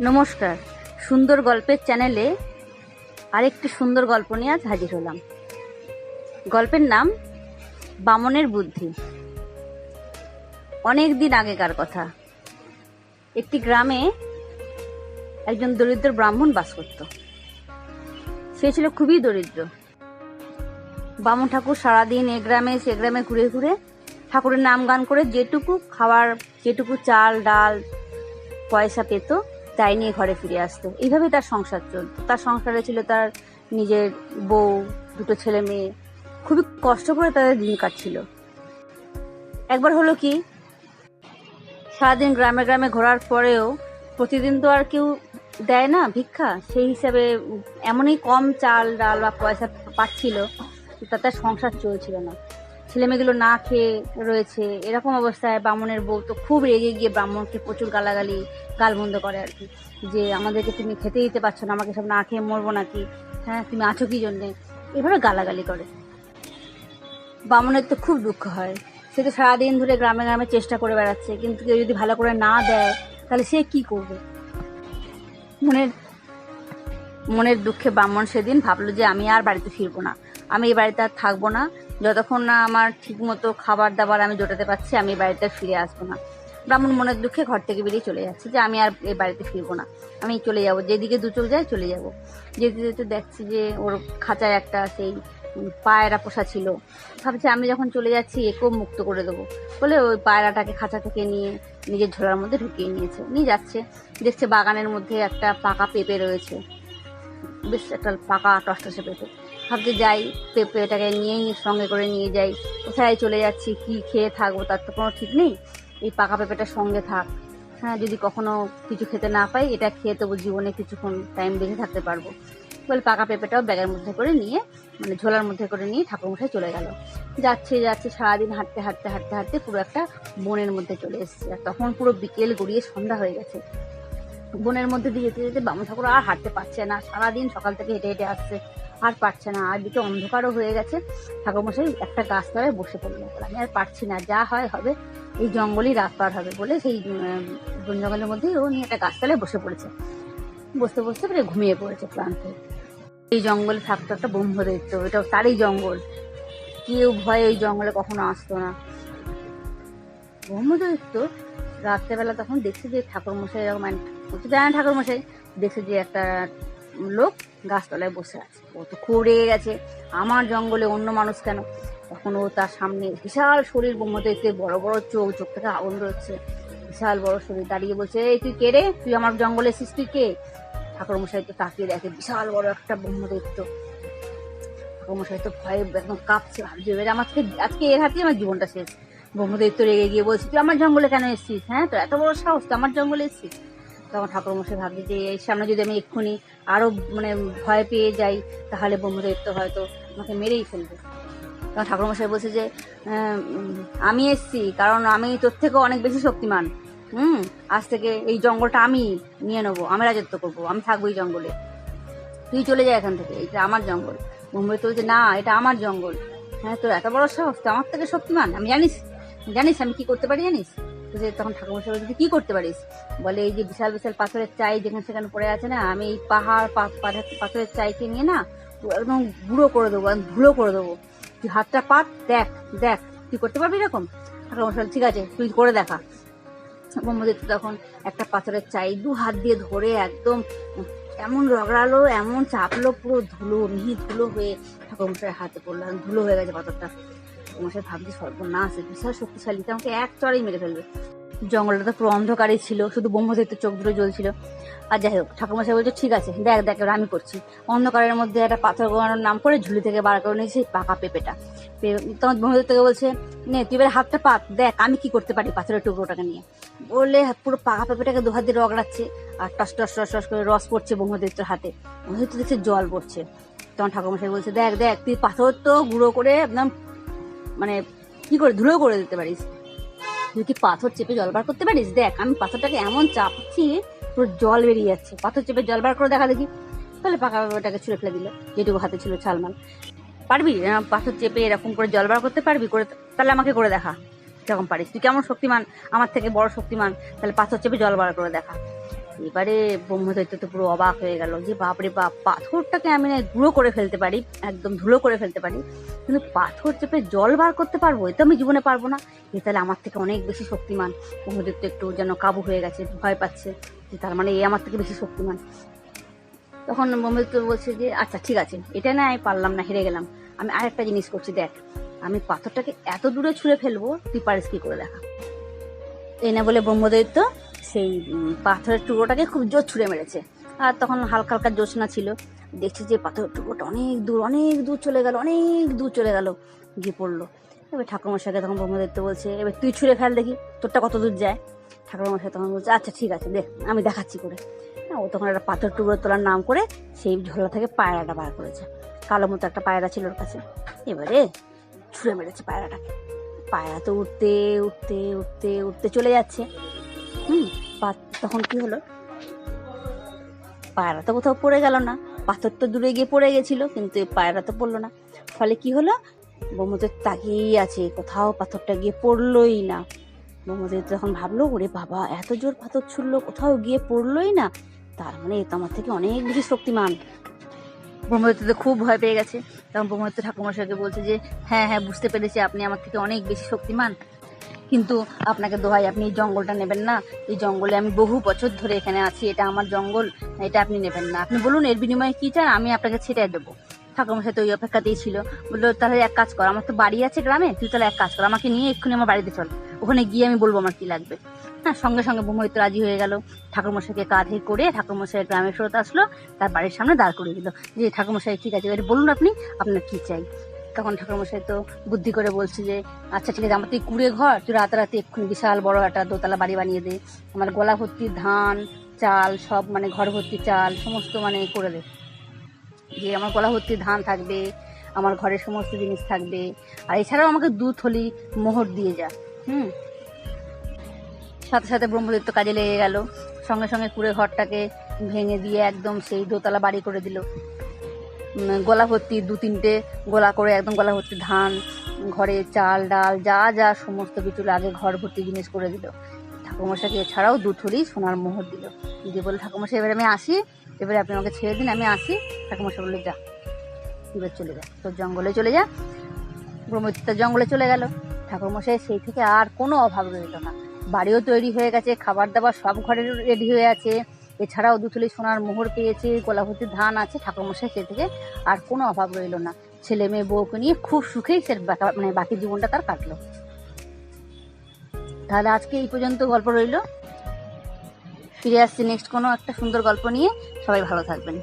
নমস্কার। সুন্দর গল্পের চ্যানেলে আরেকটি সুন্দর গল্প নিয়ে আজ হাজির হলাম। গল্পের নাম বামনের বুদ্ধি। অনেক দিন আগেকার কথা। একটি গ্রামে একজন দরিদ্র ব্রাহ্মণ বাস করত। সে ছিল খুবই দরিদ্র। বামন ঠাকুর সারাদিন এ গ্রামে সে গ্রামে ঘুরে ঘুরে ঠাকুরের নাম গান করে যেটুকু খাবার, যেটুকু চাল ডাল পয়সা পেত তাই নিয়ে ঘরে ফিরে আসতো। এইভাবে তার সংসার চলত। তার সংসারে ছিল তার নিজের বউ, দুটো ছেলে মেয়ে। খুবই কষ্ট করে তাদের দিন কাটছিল। একবার হলো কি, সারাদিন গ্রামে গ্রামে ঘোরার পরেও প্রতিদিন তো আর কেউ দেয় না ভিক্ষা, সেই হিসাবে এমনই কম চাল ডাল বা পয়সা পাচ্ছিল তাতে সংসার চলছিল না। ছেলেমেয়েগুলো না খেয়ে রয়েছে। এরকম অবস্থায় বামনের বউ তো খুব রেগে গিয়ে ব্রাহ্মণকে প্রচুর গালাগালি গালমন্দ করে আর কি, যে আমাদেরকে তুমি খেতে দিতে পারছো না, আমাকে সব না খেয়ে মরবো নাকি, হ্যাঁ তুমি আছো কি জন্যে, এভাবে গালাগালি করে। বামনের তো খুব দুঃখ হয়। সে তো সারাদিন ধরে গ্রামে গ্রামে চেষ্টা করে বেড়াচ্ছে, কিন্তু কেউ যদি ভালো করে না দেয় তাহলে সে কি করবে। মনের দুঃখে ব্রাহ্মণ সেদিন ভাবলো যে আমি আর বাড়িতে ফিরবো না, আমি এই বাড়িতে আর থাকবো না। যতক্ষণ না আমার ঠিক মতো খাবার দাবার আমি জোটাতে পারছি আমি এই বাড়িতে ফিরে আসবো না। ব্রাহ্মণ মনের দুঃখে ঘর থেকে বেরিয়ে চলে যাচ্ছে যে আমি আর এই বাড়িতে ফিরবো না, আমি চলে যাব, যেদিকে দু চোখ যায় চলে যাব। যেতে যেতে দেখছি যে ওর খাঁচায় একটা সেই পায়রা পোষা ছিল। ভাবছে আমি যখন চলে যাচ্ছি একেও মুক্ত করে দেবো বলে ওই পায়রাটাকে খাঁচা থেকে নিয়ে নিজের ঝোলার মধ্যে ঢুকিয়ে নিয়ে যাচ্ছে। দেখছে বাগানের মধ্যে একটা পাকা পেঁপে রয়েছে, বেশ একটা পাকা টসটসে পেঁপে। ভাবছে যাই, পেঁপেটাকে নিয়েই সঙ্গে করে নিয়ে যাই। কোথায় চলে যাচ্ছি, কি খেয়ে থাকবো তার তো কোনো ঠিক নেই, এই পাকা পেঁপেটার সঙ্গে থাক। হ্যাঁ, যদি কখনো কিছু খেতে না পাই এটা খেয়ে তবু জীবনে কিছুক্ষণ টাইম বেঁচে থাকতে পারবো বলে পাকা পেঁপেটাও ব্যাগের মধ্যে করে নিয়ে, মানে ঝোলার মধ্যে করে নিয়ে ঠাকুরমশাই চলে গেল। যাচ্ছে সারাদিন হাঁটতে হাঁটতে হাঁটতে হাঁটতে পুরো একটা বনের মধ্যে চলে এসেছে। আর তখন পুরো বিকেল গড়িয়ে সন্ধ্যা হয়ে গেছে। বনের মধ্যে দিয়ে যেতে যেতে বামন ঠাকুর আর হাঁটতে পারছে না। সারাদিন সকাল থেকে হেঁটে হেঁটে আসছে, আর পারছে না। আর দিকে অন্ধকারও হয়ে গেছে। ঠাকুরমশাই একটা গাছতলায় বসে পড়লো। আমি আর পারছি না, যা হয় হবে, এই জঙ্গলই রাত পার হবে বলে সেই বন জঙ্গলের মধ্যেই ও নিয়ে একটা গাছতলায় বসে পড়েছে। বসতে বসতে পরে ঘুমিয়ে পড়েছে ক্লান্ত। এই জঙ্গলে থাকতো একটা ব্রহ্মদৈত্য, এটা তারই জঙ্গল। কেউ ভয়ে ওই জঙ্গলে কখনো আসতো না। ব্রহ্মদৈত্য রাত্রেবেলা তখন দেখছে যে ঠাকুরমশাই এরকম জানে না, ঠাকুরমশাই দেখছে যে একটা লোক গাছতলায় বসে আছে। ও তো খুব রেগে গেছে, আমার জঙ্গলে অন্য মানুষ কেন। তখন ও তার সামনে বিশাল শরীর, ব্রহ্মদৈত্যের বড় বড় চোখ, চোখ থেকে আগুন রয়েছে, বিশাল বড় শরীর, দাঁড়িয়ে বলছে এই তুই কে রে, তুই আমার জঙ্গলে এসেছিস, তুই কে। ঠাকুরমশাই তো তাকিয়ে দেখে বিশাল বড় একটা ব্রহ্মদৈত্য। ঠাকুরমশাই তো ভয়ে একদম কাঁপছে, ভাবছে এবার আমার থেকে আজকে এর হাতেই আমার জীবনটা শেষ। ব্রহ্মদৈত্য রেগে গিয়ে বলছি তুই আমার জঙ্গলে কেন এসেছিস, হ্যাঁ তো এত বড় সাহস, তুই আমার জঙ্গলে এসেছিস। তখন ঠাকুরমশাই ভাবছে যে এই সামনে যদি আমি এক্ষুনি আরো ভয় পেয়ে যাই তাহলে ব্রহ্মদৈত্য হয়তো আমাকে মেরেই ফেলবে। তখন ঠাকুরমশাই বলছে যে আমি এসছি কারণ আমি তোর থেকেও অনেক বেশি শক্তিমান। আজ থেকে এই জঙ্গলটা আমি নিয়ে নেবো, আমি রাজত্ব করবো, আমি থাকবো এই জঙ্গলে, তুই চলে যায় এখান থেকে, এটা আমার জঙ্গল। ব্রহ্মদৈত্য বলছে না, এটা আমার জঙ্গল। হ্যাঁ তোর এত বড় সাহস, তুই আমার থেকে শক্তিমান, আমি জানিস আমি কি করতে পারি জানিস। তো তখন ঠাকুরমশাই বলছে তুই কি করতে পারিস। বলে এই যে বিশাল বিশাল পাথরের চাই যেখানে সেখানে পড়ে আছে না, আমি এই পাথরের চাইকে নিয়ে না একদম গুঁড়ো করে দেবো, ধুলো করে দেবো। তুই হাতটা পাত, দেখ দেখ তুই করতে পারবি এরকম। ঠাকুরমশাই ঠিক আছে তুই করে দেখা। ব্রহ্মদৈত্য তখন একটা পাথরের চাই দু হাত দিয়ে ধরে একদম এমন রগড়ালো, এমন চাপলো, পুরো ধুলো, মিহি ধুলো হয়ে ঠাকুরমশাই হাতে পড়লো, ধুলো হয়ে গেছে পাথরটা। ঠাকুরমশাই ভাবছি সর্বনাশ, বিশাল শক্তিশালী, আমাকে এক চড়েই মেরে ফেলবে। জঙ্গলটা তো পুরো অন্ধকারই ছিল, শুধু ব্রহ্মদৈত্যের চোখ দুটো জ্বলছিল। আর যাই হোক, ঠাকুরমশাই বলছে ঠিক আছে দেখ দেখ এবার আমি করছি। অন্ধকারের মধ্যে একটা পাথর গোড়ানোর নাম করে ঝুলি থেকে বার করে নিয়েছে পাকা পেঁপেটা। তখন ব্রহ্মদৈত্যকে বলছে নে তুই এবার হাতটা পাত, দেখ আমি কি করতে পারি পাথরের টুকরোটাকে নিয়ে। বললে পুরো পাকা পেঁপেটাকে দু হাত দিয়ে রগড়াচ্ছে, আর টস টস টস টস করে রস পড়ছে ব্রহ্মদৈত্যের হাতে। ব্রহ্মদৈত্য দেখছে জল পড়ছে। তখন ঠাকুরমশাই বলছে দেখ দেখ তুই পাথর তো গুঁড়ো করে একদম কি করে ধুলো করে দিতে পারিস, তুই কি পাথর চেপে জল বার করতে পারিস, দেখ আমি পাথরটাকে এমন চাপছি পুরো জল বেরিয়ে যাচ্ছে, পাথর চেপে জল বার করে দেখা দেখি। তাহলে পাকা পেঁপেটাকে ছুঁড়ে ফেলে দিল, যেটুকু হাতে ছিল ছালমাল। পারবি পাথর চেপে এরকম করে জল বার করতে পারবি, করে তাহলে আমাকে করে দেখা কিরকম পারিস, তুই কেমন শক্তিমান, আমার থেকে বড় শক্তিমান, তাহলে পাথর চেপে জল বার করে দেখা। এবারে ব্রহ্মদৈত্য তো পুরো অবাক হয়ে গেল যে বাপরে বাপ, পাথরটাকে আমি না গুঁড়ো করে ফেলতে পারি, একদম ধুলো করে ফেলতে পারি, কিন্তু পাথর চেপে জল বার করতে পারবো, এ তো আমি জীবনে পারবো না। এ তাহলে আমার থেকে অনেক বেশি শক্তিমান। ব্রহ্মদৈত্য একটু যেন কাবু হয়ে গেছে, ভয় পাচ্ছে যে তার মানে এ আমার থেকে বেশি শক্তিমান। তখন ব্রহ্মদৈত্য বলছে যে আচ্ছা ঠিক আছে, এটা না আমি পারলাম না, হেরে গেলাম, আমি আরেকটা জিনিস করছি, দেখ আমি পাথরটাকে এত দূরে ছুঁড়ে ফেলবো, তুই পারিস কি করে দেখা। এই না বলে ব্রহ্মদৈত্য সেই পাথরের টুকরোটাকে খুব জোর ছুঁড়ে মেরেছে। আর তখন হালকা হালকা জ্যোৎস্না ছিল, দেখছি যে পাথরের টুকরোটা অনেক দূর চলে গেল, অনেক দূর চলে গেল, গিয়ে পড়লো। এবার ঠাকুরমশাইকে তখন ব্রহ্মদৈত্য বলছে এবার তুই ছুঁড়ে ফেল দেখি তোরটা কত দূর যায়। ঠাকুরমশাই তখন বলছে আচ্ছা ঠিক আছে, দেখ আমি দেখাচ্ছি করে। ও তখন একটা পাথর টুকরো তোলার নাম করে সেই ঝোলা থেকে পায়রাটা বার করেছে। কালো মতো একটা পায়রা ছিল ওর কাছে, এবারে ছুঁড়ে মেরেছে পায়রাটাকে। পায়রা তো উঠতে উঠতে উঠতে উঠতে চলে যাচ্ছে। তখন কি হলো, পায়রা তো কোথাও পড়ে গেল না, পাথর তো দূরে গিয়ে পড়ে গেছিল, কিন্তু পায়রা তো পড়লো না। ফলে কি হলো, ব্রহ্মদৈত্য তাকিয়েই আছে, কোথাও পাথরটা গিয়ে পড়লোই না। ব্রহ্মদৈত্য তখন ভাবলো ওরে বাবা, এত জোর পাথর ছুড়লো, কোথাও গিয়ে পড়লোই না, তার মানে এ তো আমার থেকে অনেক বেশি শক্তিমান। ব্রহ্মদৈত্য তো খুব ভয় পেয়ে গেছে। তখন ব্রহ্মদৈত্য ঠাকুরমশাইকে বলছে যে হ্যাঁ হ্যাঁ বুঝতে পেরেছি, আপনি আমার থেকে অনেক বেশি শক্তিমান, কিন্তু আপনাকে দোহাই আপনি এই জঙ্গলটা নেবেন না। এই জঙ্গলে আমি বহু বছর ধরে এখানে আছি, এটা আমার জঙ্গল, এটা আপনি নেবেন না। আপনি বলুন এর বিনিময়ে কি চান, আমি আপনাকে ছেটাই দেবো। ঠাকুরমশাই তো ওই অপেক্ষাতেই ছিল, বললো তাহলে এক কাজ কর, আমার তো বাড়ি আছে গ্রামে, তুই তাহলে এক কাজ কর, আমাকে নিয়ে এক্ষুনি আমার বাড়িতে চল, ওখানে গিয়ে আমি বলবো আমার কি লাগবে। হ্যাঁ, সঙ্গে সঙ্গে ব্রহ্মদৈত্য রাজি হয়ে গেল। ঠাকুরমশাইকে কাঁধে করে ঠাকুরমশাইয়ের গ্রামে ফেরত আসলো, তার বাড়ির সামনে দাঁড় করিয়ে দিল যে ঠাকুরমশাই ঠিক আছে, এবার বলুন আপনি আপনার কি চাই। তখন ঠাকুরমশাই তো বুদ্ধি করে বলছে যে আচ্ছা ঠিক আছে, আমার তুই কুড়ে ঘর, তুই রাতারাতি এক্ষুনি বিশাল বড় একটা দোতলা বাড়ি বানিয়ে দে, আমার গলা ভর্তি ধান চাল সব, মানে ঘর ভর্তি চাল সমস্ত মানে করে দে, যে আমার গলা ভর্তি ধান থাকবে, আমার ঘরের সমস্ত জিনিস থাকবে, আর এছাড়াও আমাকে 2 থলি মোহর দিয়ে যা। সাথে সাথে ব্রহ্মদৈত্য কাজে লেগে গেল, সঙ্গে সঙ্গে কুড়ে ঘরটাকে ভেঙে দিয়ে একদম সেই দোতলা বাড়ি করে দিল। গলা ভর্তি 2-3টে গোলা করে একদম গলা ভর্তি ধান, ঘরে চাল ডাল যা যা সমস্ত কিছু লাগে ঘর ভর্তি জিনিস করে দিল। ঠাকুরমশাইকে এছাড়াও 2 থলি সোনার মোহর দিল, দিয়ে বলে ঠাকুরমশাই এবারে আমি আসি, এবারে আপনি আমাকে ছেড়ে দিন, আমি আসি। ঠাকুরমশাই বললে যা, এবার চলে যা, তোর জঙ্গলে চলে যা। ব্রহ্মদৈত্য জঙ্গলে চলে গেল। ঠাকুরমশাই সেই থেকে আর কোনো অভাব রইল না, বাড়িও তৈরি হয়ে গেছে, খাবার দাবার সব ঘরে রেডি হয়ে আছে, এছাড়াও 2 থলি সোনার মোহর পেয়েছে, গলা ভর্তি ধান আছে। ঠাকুরমশাই সে থেকে আর কোনো অভাব রইল না, ছেলে মেয়ে বউকে নিয়ে খুব সুখেই সে মানে বাকি জীবনটা তার কাটলো। তাহলে আজকে এই পর্যন্ত গল্প রইল, ফিরে আসছি নেক্সট কোনো একটা সুন্দর গল্প নিয়ে। সবাই ভালো থাকবেন।